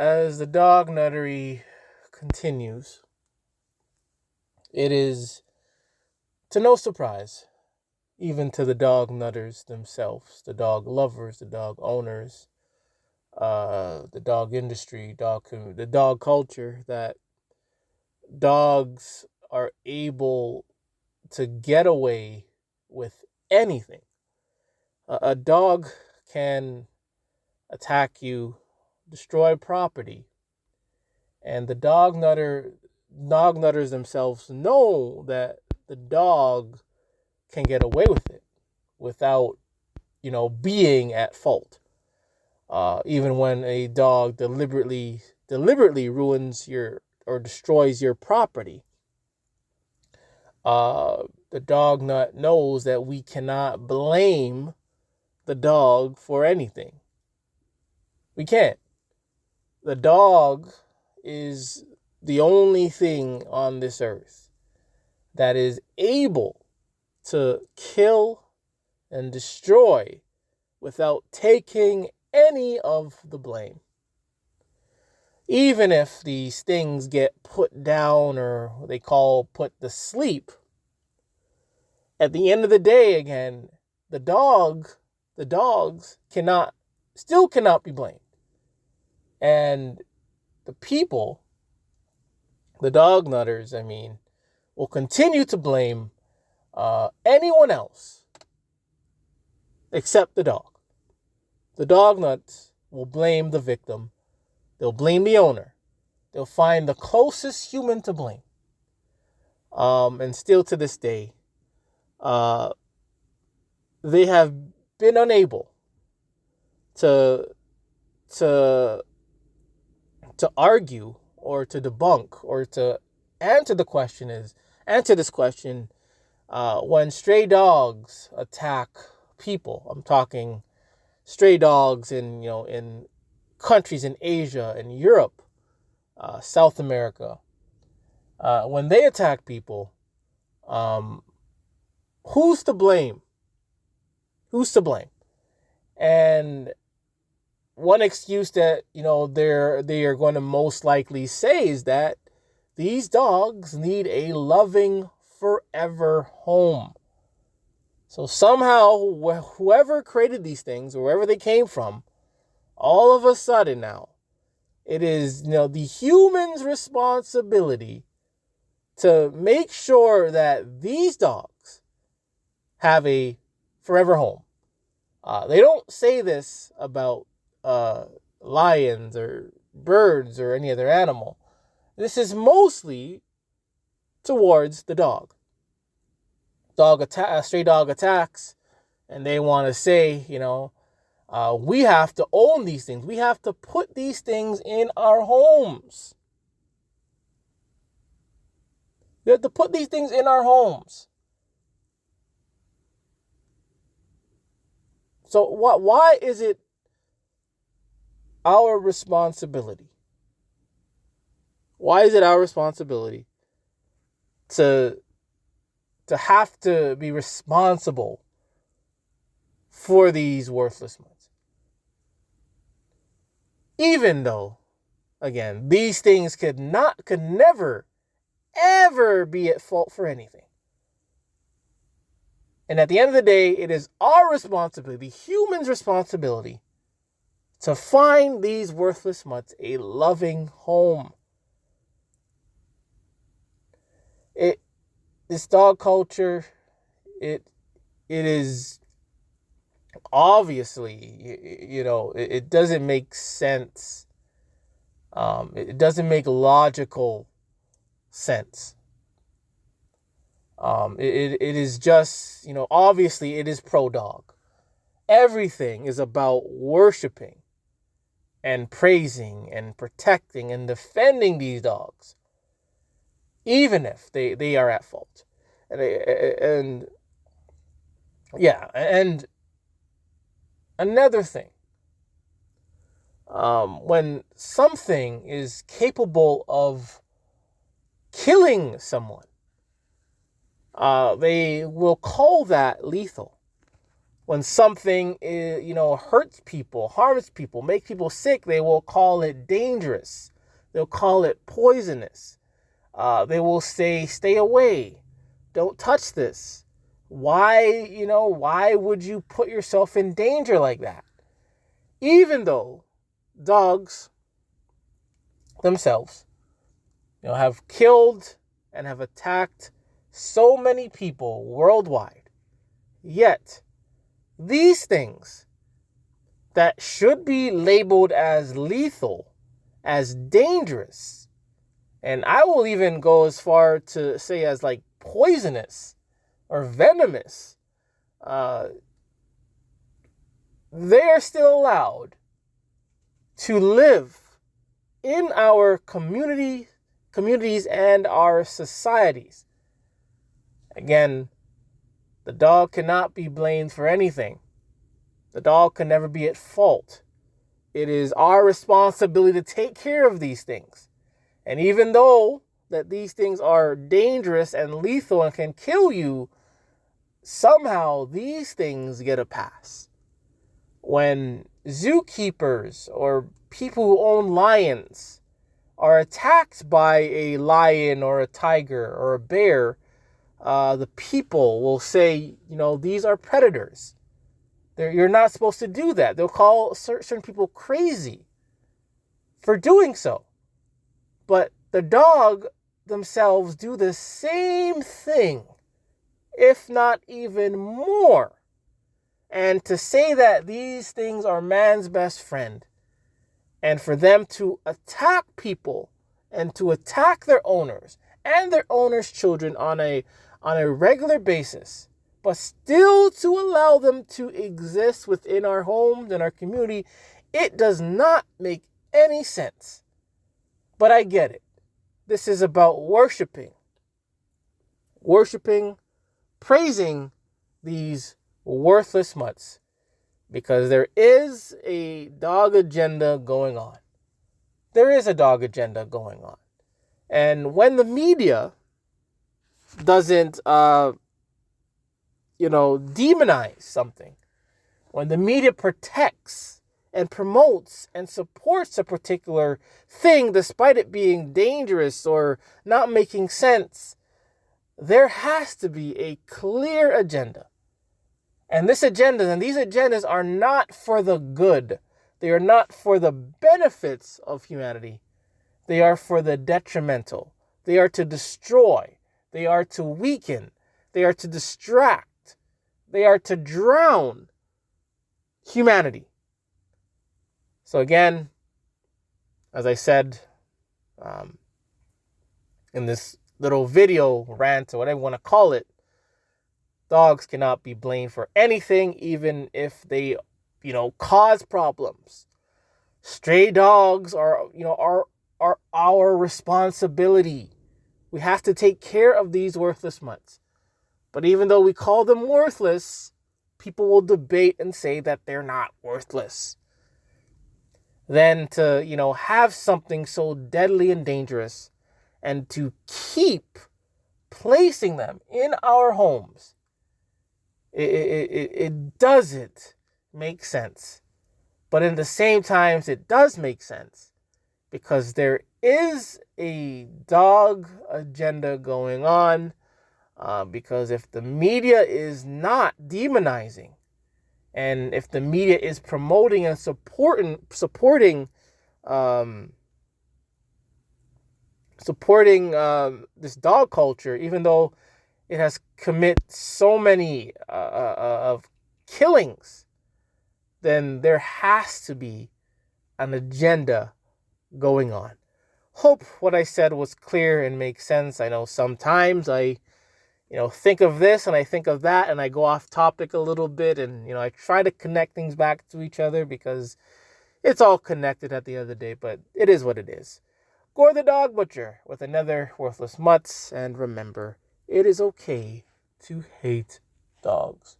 as the dog nuttery continues, it is to no surprise, even to the dog nutters themselves, the dog lovers, the dog owners, the dog industry, the dog culture, that dogs are able to get away with anything. A dog can attack you, destroy property, and the dog nutters themselves know that the dog can get away with it without, being at fault. Even when a dog deliberately ruins your or destroys your property, the dog nut knows that we cannot blame the dog for anything. We can't. The dog is the only thing on this earth that is able to kill and destroy without taking any of the blame. Even if these things get put down, or what they call put to sleep, at the end of the day, again, the dogs still cannot be blamed. And the people, the dog nutters, will continue to blame anyone else except the dog. The dog nuts will blame the victim. They'll blame the owner. They'll find the closest human to blame. And still to this day, they have been unable to argue or to debunk or to answer this question when stray dogs attack people. I'm talking stray dogs in countries in Asia and Europe, South America. When they attack people, who's to blame? Who's to blame? And one excuse that they are going to most likely say is that these dogs need a loving forever home. So somehow, whoever created these things, or wherever they came from, all of a sudden now, it is the human's responsibility to make sure that these dogs have a forever home. They don't say this about lions or birds or any other animal. This is mostly towards the dog. A stray dog attacks, and they want to say, we have to own these things. We have to put these things in our homes. We have to put these things in our homes. So why is it our responsibility? Why is it our responsibility to have to be responsible for these worthless ones? Even though, again, these things could never, ever be at fault for anything. And at the end of the day, it is our responsibility, the human's responsibility, to find these worthless mutts a loving home. This dog culture, it is obviously, it doesn't make sense. It doesn't make logical sense. It is just, obviously it is pro-dog. Everything is about worshiping and praising and protecting and defending these dogs, even if they are at fault. And another thing, when something is capable of killing someone, they will call that lethal. When something is, hurts people, harms people, makes people sick, they will call it dangerous. They'll call it poisonous. They will say, stay away. Don't touch this. Why would you put yourself in danger like that? Even though dogs themselves, have killed and have attacked so many people worldwide. Yet, these things that should be labeled as lethal, as dangerous, and I will even go as far to say as like poisonous or venomous, they are still allowed to live in our communities and our societies. Again, the dog cannot be blamed for anything. The dog can never be at fault. It is our responsibility to take care of these things. And even though that these things are dangerous and lethal and can kill you, somehow these things get a pass. When zookeepers or people who own lions are attacked by a lion or a tiger or a bear, the people will say, these are predators. You're not supposed to do that. They'll call certain people crazy for doing so. But the dog themselves do the same thing, if not even more. And to say that these things are man's best friend, and for them to attack people and to attack their owners and their owners' children on a regular basis, but still to allow them to exist within our homes and our community, it does not make any sense. But I get it. This is about worshiping, praising these worthless mutts, because there is a dog agenda going on. There is a dog agenda going on. And when the media doesn't, demonize something, when the media protects and promotes and supports a particular thing despite it being dangerous or not making sense, there has to be a clear agenda. And these agendas are not for the good. They are not for the benefits of humanity. They are for the detrimental. They are to destroy. They are to weaken. They are to distract. They are to drown humanity. So again, as I said in this little video rant or whatever you want to call it, dogs cannot be blamed for anything, even if they, cause problems. Stray dogs are our responsibility. We have to take care of these worthless mutts. But even though we call them worthless, people will debate and say that they're not worthless. Then to, have something so deadly and dangerous and to keep placing them in our homes, it doesn't make sense. But in the same times, it does make sense because there is a dog agenda going on. Because if the media is not demonizing, and if the media is promoting and supporting this dog culture, even though it has committed so many of killings, then there has to be an agenda going on. Hope what I said was clear and makes sense. I know sometimes I think of this and I think of that and I go off topic a little bit and, I try to connect things back to each other because it's all connected at the end of the day, but it is what it is. Gore the Dog Butcher with another Worthless Mutts, and remember, it is okay to hate dogs.